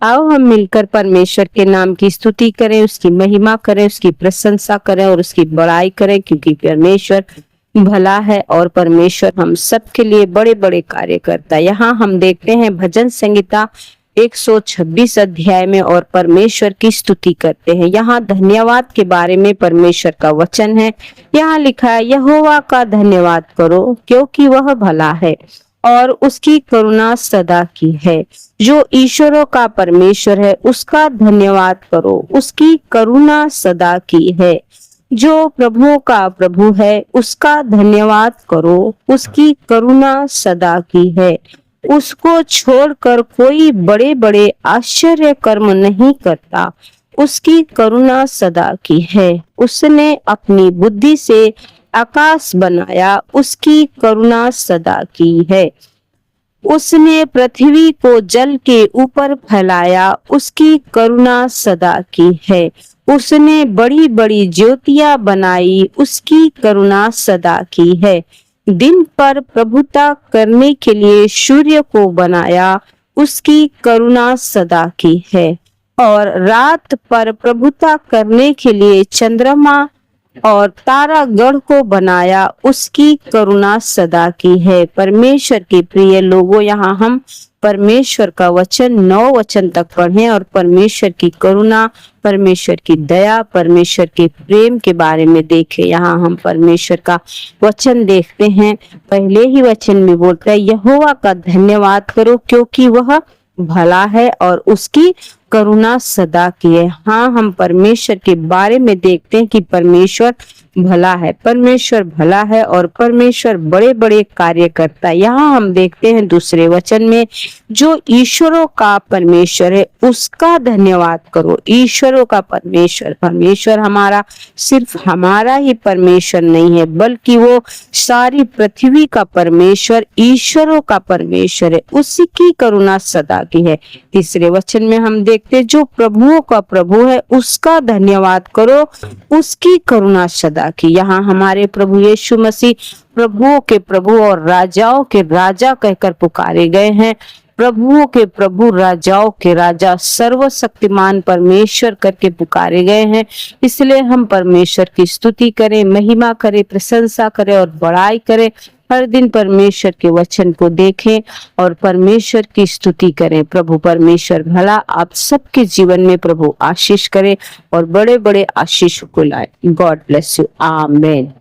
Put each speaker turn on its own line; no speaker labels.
आओ हम मिलकर परमेश्वर के नाम की स्तुति करें, उसकी महिमा करें, उसकी प्रशंसा करें और उसकी बड़ाई करें, क्योंकि परमेश्वर भला है और परमेश्वर हम सबके लिए बड़े बड़े कार्य करता है। यहाँ हम देखते हैं भजन संहिता 126 अध्याय में और परमेश्वर की स्तुति करते हैं। यहाँ धन्यवाद के बारे में परमेश्वर का वचन है। यहाँ लिखा है, यहोवा का धन्यवाद करो क्योंकि वह भला है और उसकी करुणा सदा की है। जो ईश्वरों का परमेश्वर है उसका धन्यवाद करो, उसकी करुणा सदा की है। जो प्रभुओं का प्रभु है उसका धन्यवाद करो, उसकी करुणा सदा की है। उसको छोड़कर कोई बड़े बड़े आश्चर्य कर्म नहीं करता, उसकी करुणा सदा की है। उसने अपनी बुद्धि से आकाश बनाया, उसकी करुणा सदा की है। उसने पृथ्वी को जल के ऊपर फैलाया, उसकी करुणा सदा की है। उसने बड़ी बड़ी ज्योतियां बनाई, उसकी करुणा सदा की है। दिन पर प्रभुता करने के लिए सूर्य को बनाया, उसकी करुणा सदा की है। और रात पर प्रभुता करने के लिए चंद्रमा और तारागण को बनाया, उसकी करुणा सदा की है। परमेश्वर के प्रिय लोगों, यहाँ हम परमेश्वर का वचन 9 वचन तक पढ़ें और परमेश्वर की करुणा, परमेश्वर की दया, परमेश्वर के प्रेम के बारे में देखें। यहाँ हम परमेश्वर का वचन देखते हैं। पहले ही वचन में बोलता है, यहोवा का धन्यवाद करो क्योंकि वह भला है और उसकी करुणा सदा की है। हाँ, हम परमेश्वर के बारे में देखते हैं कि परमेश्वर भला है, परमेश्वर भला है और परमेश्वर बड़े बड़े कार्य करता है। यहाँ हम देखते हैं दूसरे वचन में, जो ईश्वरों का परमेश्वर है उसका धन्यवाद करो। ईश्वरों का परमेश्वर, परमेश्वर हमारा सिर्फ हमारा ही परमेश्वर नहीं है, बल्कि वो सारी पृथ्वी का परमेश्वर, ईश्वरों का परमेश्वर है, उसी की करुणा सदा की है। तीसरे वचन में हम देखते, जो प्रभुओं का प्रभु है उसका धन्यवाद करो, उसकी करुणा सदा की। यहाँ हमारे प्रभु यीशु मसीह प्रभुओं के प्रभु और राजाओं के राजा कहकर पुकारे गए हैं। प्रभुओं के प्रभु, राजाओं के राजा, सर्वशक्तिमान परमेश्वर करके पुकारे गए हैं। इसलिए हम परमेश्वर की स्तुति करें, महिमा करें, प्रशंसा करें और बड़ाई करें। हर दिन परमेश्वर के वचन को देखें और परमेश्वर की स्तुति करें। प्रभु परमेश्वर भला आप सबके जीवन में प्रभु आशीष करे और बड़े बड़े आशीष को लाए। God bless you. आमेन।